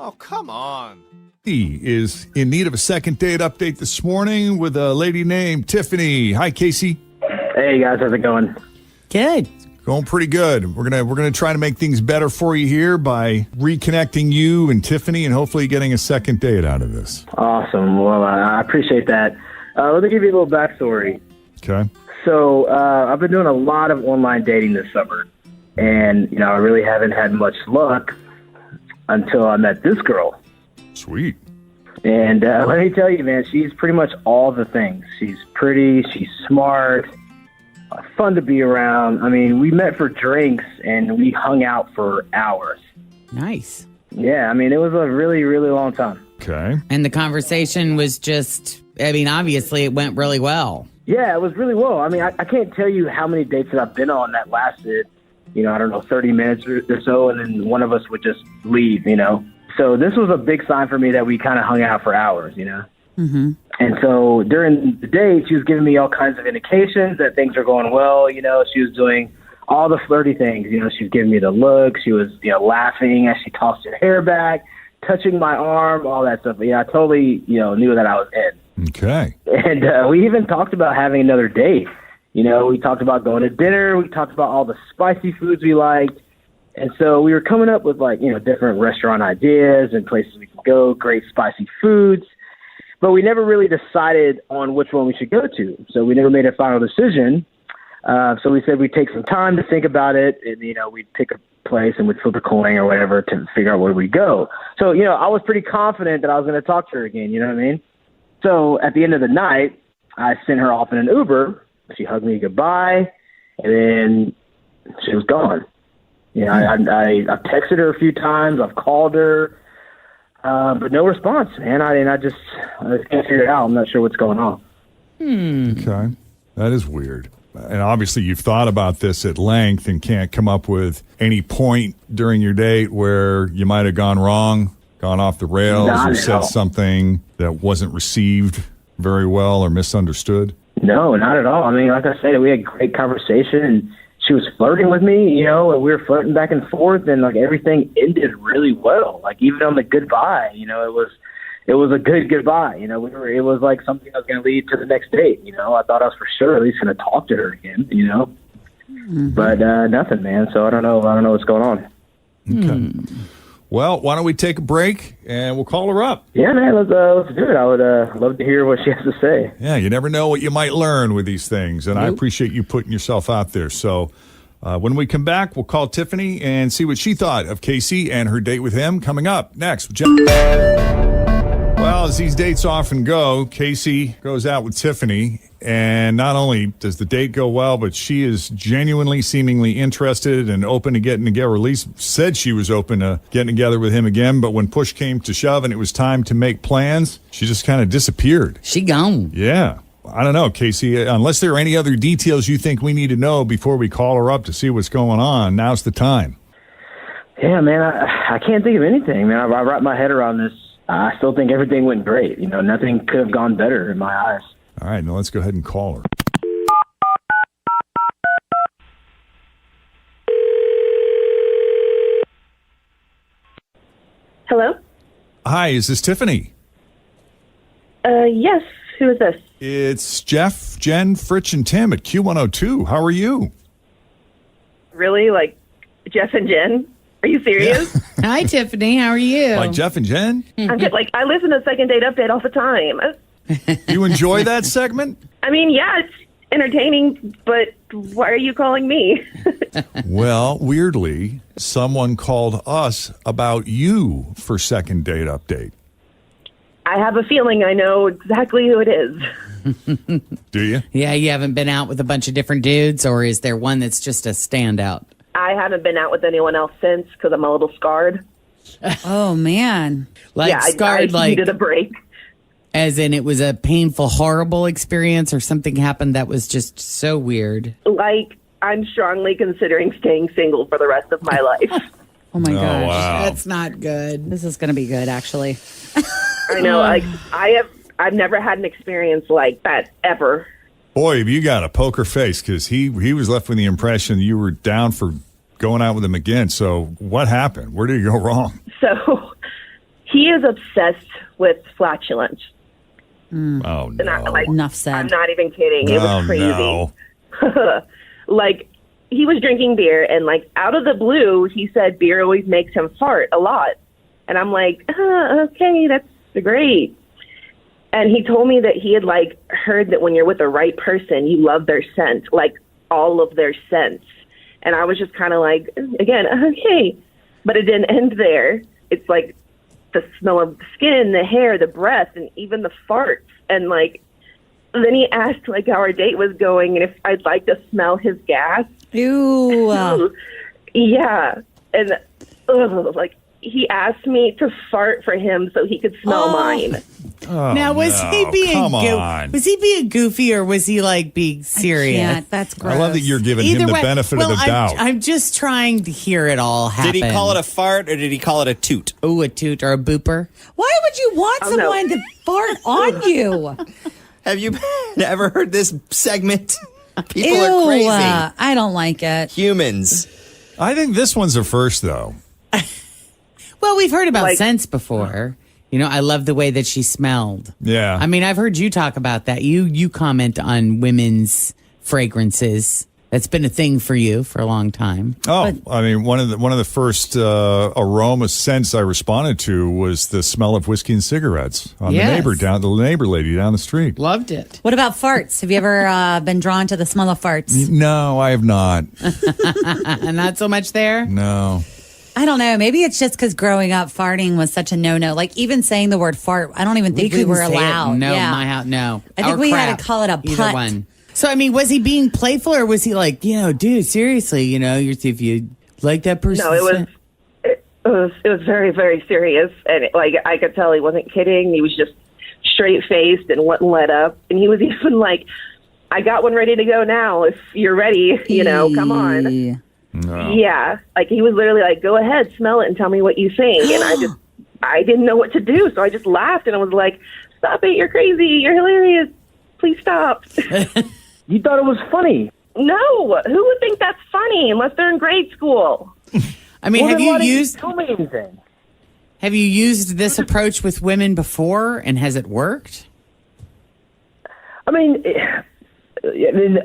Oh, come on. He is in need of a second date update this morning with a lady named Tiffany. Hi, Casey. Hey guys, how's it going? Good. Going pretty good. We're gonna try to make things better for you here by reconnecting you and Tiffany, and hopefully getting a second date out of this. Awesome. Well, I appreciate that. Let me give you a little backstory. Okay. So I've been doing a lot of online dating this summer, and I really haven't had much luck until I met this girl. Sweet. And let me tell you, man, she's pretty much all the things. She's pretty, she's smart, fun to be around. I mean, we met for drinks, and we hung out for hours. Nice. Yeah, I mean, it was a really, really long time. Okay. And the conversation was just, obviously it went really well. Yeah, it was really well. I mean, I can't tell you how many dates that I've been on that lasted, 30 minutes or so, and then one of us would just leave, So this was a big sign for me that we kind of hung out for hours, Mm-hmm. And so during the date, she was giving me all kinds of indications that things are going well. She was doing all the flirty things. She was giving me the look. She was, laughing as she tossed her hair back, touching my arm, all that stuff. But yeah, I totally, knew that I was in. Okay. And we even talked about having another date. We talked about going to dinner. We talked about all the spicy foods we liked. And so we were coming up with different restaurant ideas and places we could go, great spicy foods. But we never really decided on which one we should go to. So we never made a final decision. So we said we'd take some time to think about it. And, we'd pick a place and we'd flip a coin or whatever to figure out where we'd go. So, I was pretty confident that I was going to talk to her again. You know what I mean? So at the end of the night, I sent her off in an Uber. She hugged me goodbye. And then she was gone. I've texted her a few times. I've called her. But no response, man. I just can't figure it out. I'm not sure what's going on. Okay. That is weird. And obviously you've thought about this at length and can't come up with any point during your date where you might have gone wrong, gone off the rails, or said something that wasn't received very well or misunderstood. No, not at all. I mean, like I said, we had a great conversation, and she was flirting with me, and we were flirting back and forth, and everything ended really well. Even on the goodbye, it was a good goodbye. It was like something that was going to lead to the next date. I thought I was for sure at least going to talk to her again. Mm-hmm. But nothing, man. So I don't know what's going on. Okay. Well, why don't we take a break and we'll call her up? Yeah, man. Let's do it. I would love to hear what she has to say. Yeah, you never know what you might learn with these things, and I appreciate you putting yourself out there. So when we come back, we'll call Tiffany and see what she thought of Casey and her date with him. Coming up next with Jenn. Well, as these dates often go, Casey goes out with Tiffany, and not only does the date go well, but she is genuinely, seemingly interested and open to getting together, or at least said she was open to getting together with him again. But when push came to shove and it was time to make plans, she just kind of disappeared. She gone. Yeah. I don't know, Casey, unless there are any other details you think we need to know before we call her up to see what's going on, now's the time. Yeah, man, I can't think of anything, man. I wrapped my head around this. I still think everything went great. Nothing could have gone better in my eyes. All right, now let's go ahead and call her. Hello? Hi, is this Tiffany? Yes. Who is this? It's Jeff, Jenn, Fritch, and Tim at Q102. How are you? Really? Like Jeff and Jenn? Are you serious? Yeah. Hi, Tiffany. How are you? Like Jeff and Jenn? I'm good. I listen to Second Date Update all the time. You enjoy that segment? I mean, yeah, it's entertaining, but why are you calling me? Well, weirdly, someone called us about you for Second Date Update. I have a feeling I know exactly who it is. Do you? Yeah, you haven't been out with a bunch of different dudes, or is there one that's just a standout? I haven't been out with anyone else since because I'm a little scarred. Oh, man. Scarred, I needed a break. As in it was a painful, horrible experience, or something happened that was just so weird? I'm strongly considering staying single for the rest of my life. Oh, my gosh. Wow. That's not good. This is going to be good, actually. I know. I've never had an experience like that ever. Boy, have you got a poker face, because he was left with the impression you were down for going out with him again. So what happened? Where did it go wrong? So He is obsessed with flatulence. Oh, And no. Enough said. I'm not even kidding. It was crazy. No. Like, he was drinking beer, and, like, out of the blue, he said beer always makes him fart a lot. And I'm like, okay, that's great. And he told me that he had, like, heard that when you're with the right person, you love their scent, like, all of their scents. And I was just kind of like, again, okay. But it didn't end there. It's, like, the smell of the skin, the hair, the breath, and even the farts. And, like, then he asked, like, how our date was going and if I'd like to smell his gas. Ew. Yeah. And, like, he asked me to fart for him so he could smell mine. Oh, Now, was he being come on. was he being goofy or was he like being serious? Yeah, that's gross. I love that you're giving him the benefit of the doubt. I'm just trying to hear it all happen. Did he call it a fart or did he call it a toot? Oh, a toot or a booper? Why would you want Oh, no. someone to fart on you? Have you ever heard this segment? People Ew, are crazy. I don't like it. Humans. I think this one's a first, though. Well, we've heard about Like- scents before. You know, I love the way that she smelled. Yeah. I mean, I've heard you talk about that. You comment on women's fragrances. That's been a thing for you for a long time. Oh, I mean, one of the first aroma scents I responded to was the smell of whiskey and cigarettes on Yes. the neighbor lady down the street. Loved it. What about farts? Have you ever been drawn to the smell of farts? No, I have not. And not so much there? No. I don't know. Maybe it's just because growing up, farting was such a no-no. Like, even saying the word fart, I don't even think we couldn't were say it. allowed. No, Yeah. my house, no. I think Or we had crap. to call it a Either putt. one. So, I mean, was he being playful or was he like, dude, seriously, if you like that person? No, it was very, very serious. And, I could tell he wasn't kidding. He was just straight-faced and wouldn't let up. And he was even like, I got one ready to go now. If you're ready, come on. Eee. No. Yeah, like he was literally like, "Go ahead, smell it, and tell me what you think." And I didn't know what to do, so I just laughed and I was like, "Stop it! You're crazy! You're hilarious! Please stop!" You thought it was funny. No, who would think that's funny unless they're in grade school? I mean, Well, have then you why didn't used tell me anything? have you used this approach with women before and has it worked? I mean,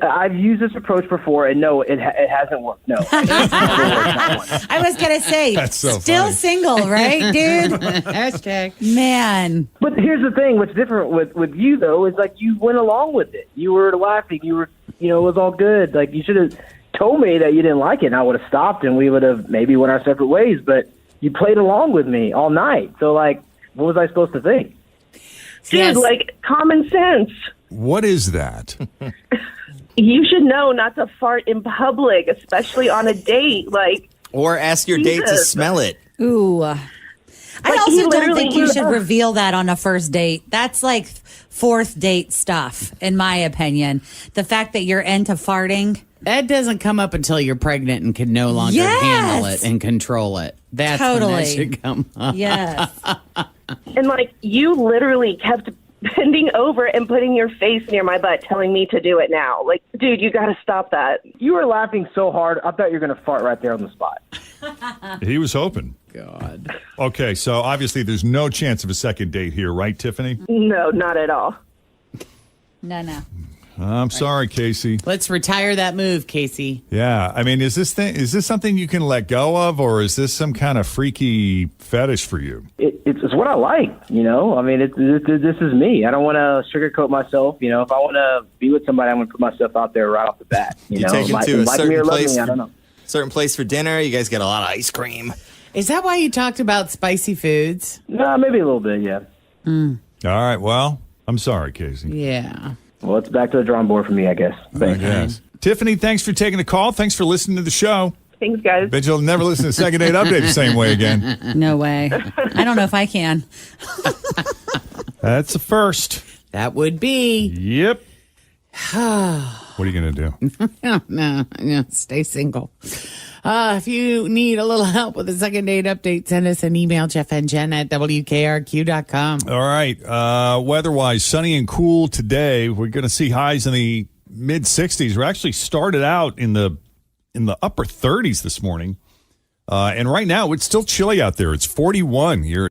I've used this approach before, and no, it hasn't worked. No. I was going to say, That's so still funny. single, right, dude? Hashtag. Man. But here's the thing: what's different with you though is like you went along with it. You were laughing. You were, it was all good. Like you should have told me that you didn't like it, and I would have stopped, and we would have maybe went our separate ways. But you played along with me all night. So like, what was I supposed to think? Dude, Yes. like common sense. What is that? You should know not to fart in public, especially on a date. Like, Or ask your date to Jesus. smell it. Ooh. I he also don't literally think you was- should reveal that on a first date. That's like fourth date stuff, in my opinion. The fact that you're into farting. That doesn't come up until you're pregnant and can no longer Yes. handle it and control it. That's when Totally. that should come up. Yes. and like you literally kept bending over and putting your face near my butt, telling me to do it now. Like, dude, you got to stop that. You were laughing so hard, I thought you were going to fart right there on the spot. He was hoping. God. Okay, so obviously there's no chance of a second date here, right, Tiffany? No, not at all. No. I'm sorry, Casey. Let's retire that move, Casey. Yeah, I mean, is this something you can let go of, or is this some kind of freaky fetish for you? It's what I like, I mean, this is me. I don't want to sugarcoat myself. If I want to be with somebody, I'm going to put myself out there right off the bat. You take him to a like me or certain love place. me, I don't know. Certain place for dinner. You guys get a lot of ice cream. Is that why you talked about spicy foods? No, maybe a little bit, yeah. All right, well, I'm sorry, Casey. Yeah. Well, it's back to the drawing board for me, I guess. Thanks. Yes. Tiffany, thanks for taking the call. Thanks for listening to the show. Thanks, guys. Bet you'll never listen to Second Date Update the same way again. No way. I don't know if I can. That's the first. That would be. Yep. What are you going to do? No, stay single. If you need a little help with the second date update, send us an email, Jeff and Jenn at WKRQ.com. All right. Weather-wise, sunny and cool today. We're going to see highs in the mid-60s. We're actually started out in the upper 30s this morning. And right now, it's still chilly out there. It's 41 here.